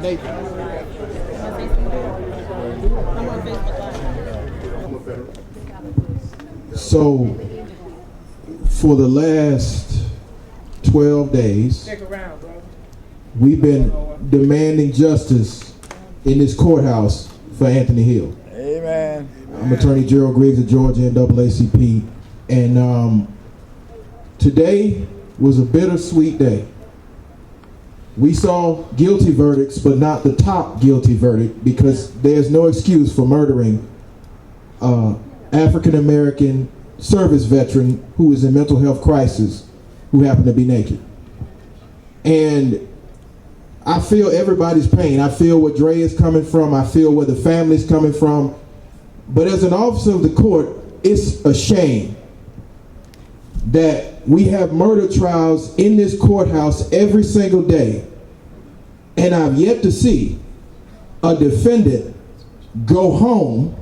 Nathan. So, for the last 12 days, we've been demanding justice in this courthouse for Anthony Hill. Amen. I'm Attorney Gerald Griggs of Georgia NAACP, and today was a bittersweet day. We saw guilty verdicts, but not the top guilty verdict, because there's no excuse for murdering African American service veteran who is in mental health crisis, who happened to be naked. And I feel everybody's pain. I feel where Dre is coming from. I feel where the family's coming from. But as an officer of the court, it's a shame that we have murder trials in this courthouse every single day, and I've yet to see a defendant go home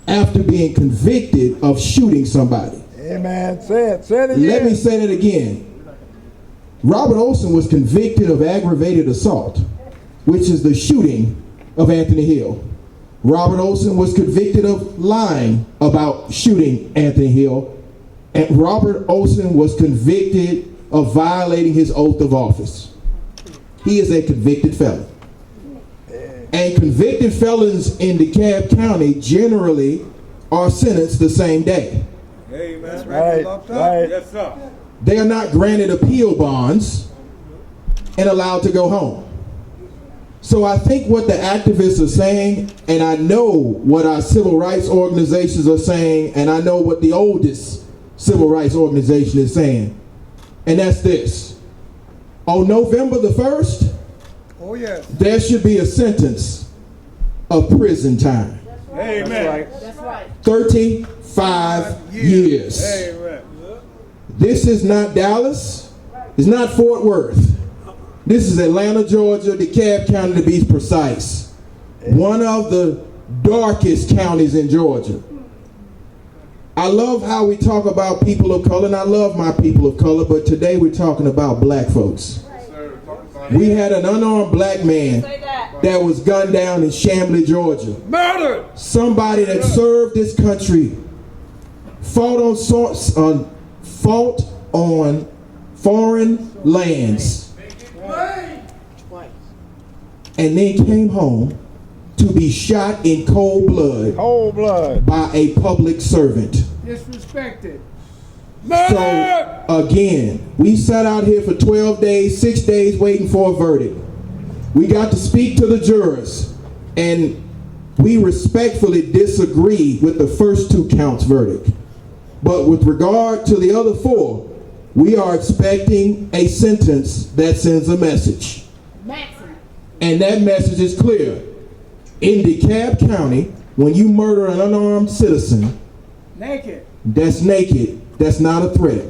after being convicted of shooting somebody. Amen. Say it again. Let me say that again. Robert Olson was convicted of aggravated assault, which is the shooting of Anthony Hill. Robert Olson was convicted of lying about shooting Anthony Hill, and Robert Olson was convicted of violating his oath of office. He is a convicted felon. And convicted felons in DeKalb County generally are sentenced the same day. Hey, man. Right. Yes, sir. They are not granted appeal bonds and allowed to go home. So I think what the activists are saying, and I know what our civil rights organizations are saying, and I know what the oldest civil rights organization is saying, and that's this. On November the 1st, Oh, yes. there should be a sentence of prison time. Amen. That's right. 35 years. Amen. This is not Dallas. It's not Fort Worth. This is Atlanta, Georgia, DeKalb County to be precise. One of the darkest counties in Georgia. I love how we talk about people of color, and I love my people of color, but today we're talking about black folks. We had an unarmed black man that was gunned down in Chamblee, Georgia. Murdered. Somebody that served this country, fought on foreign lands, and then came home to be shot in cold blood by a public servant. Disrespected. So again, we sat out here for 12 days, 6 days waiting for a verdict. We got to speak to the jurors, and we respectfully disagree with the first 2 counts verdict. But with regard to the other 4, we are expecting a sentence that sends a message. And that message is clear. In DeKalb County, when you murder an unarmed citizen, Naked. that's naked, that's not a threat,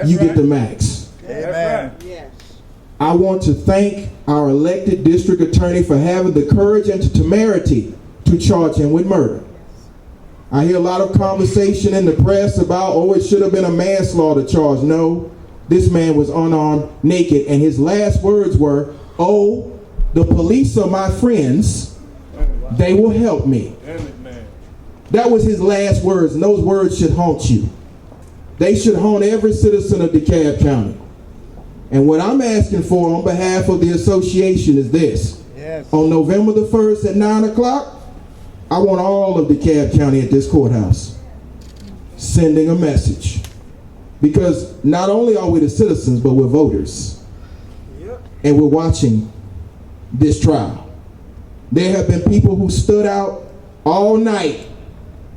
you get the max. Amen. Yes. I want to thank our elected district attorney for having the courage and the temerity to charge him with murder. I hear a lot of conversation in the press about, oh, it should have been a manslaughter charge. No, this man was unarmed, naked, and his last words were, oh, the police are my friends, they will help me. That was his last words, and those words should haunt you. They should haunt every citizen of DeKalb County. And what I'm asking for on behalf of the association is this. Yes. On November the 1st at 9 o'clock, I want all of DeKalb County at this courthouse sending a message. Because not only are we the citizens, but we're voters. Yep. And we're watching this trial. There have been people who stood out all night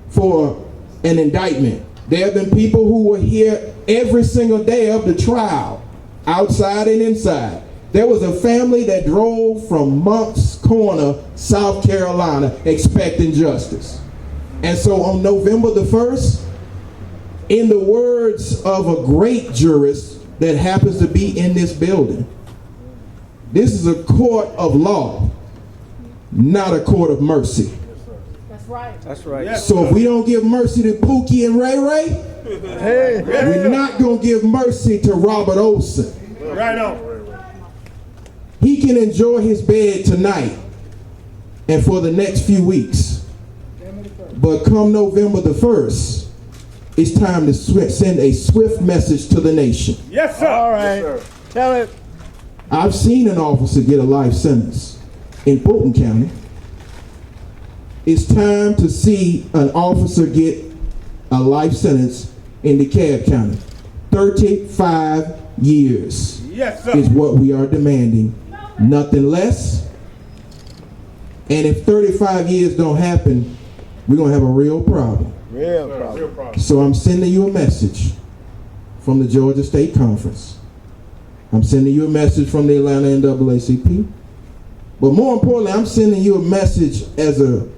for an indictment. There have been people who were here every single day of the trial, outside and inside. There was a family that drove from Moncks Corner, South Carolina, expecting justice. And so on November the 1st, in the words of a great jurist that happens to be in this building, this is a court of law, not a court of mercy. That's right. That's right. So if we don't give mercy to Pookie and Ray Ray, we're not going to give mercy to Robert Olson. Right on. He can enjoy his bed tonight and for the next few weeks. But come November the 1st, it's time to send a swift message to the nation. Yes, sir. All right. Yes, sir. Tell it. I've seen an officer get a life sentence in Fulton County. It's time to see an officer get a life sentence in DeKalb County. 35 years is what we are demanding. Nothing less. And if 35 years don't happen, we're going to have a real problem. Real problem. So I'm sending you a message from the Georgia State Conference. I'm sending you a message from the Atlanta NAACP. But more importantly, I'm sending you a message as a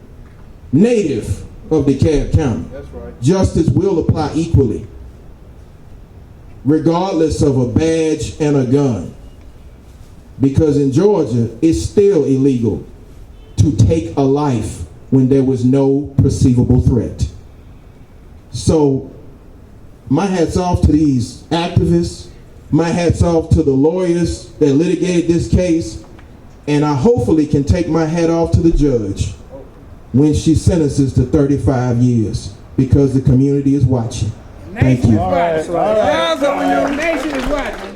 native of DeKalb County. That's right. Justice will apply equally, regardless of a badge and a gun. Because in Georgia, it's still illegal to take a life when there was no perceivable threat. So, my hat's off to these activists. My hat's off to the lawyers that litigated this case. And I hopefully can take my hat off to the judge when she sentences to 35 years, because the community is watching. Thank you. All right. All right. Nation is watching.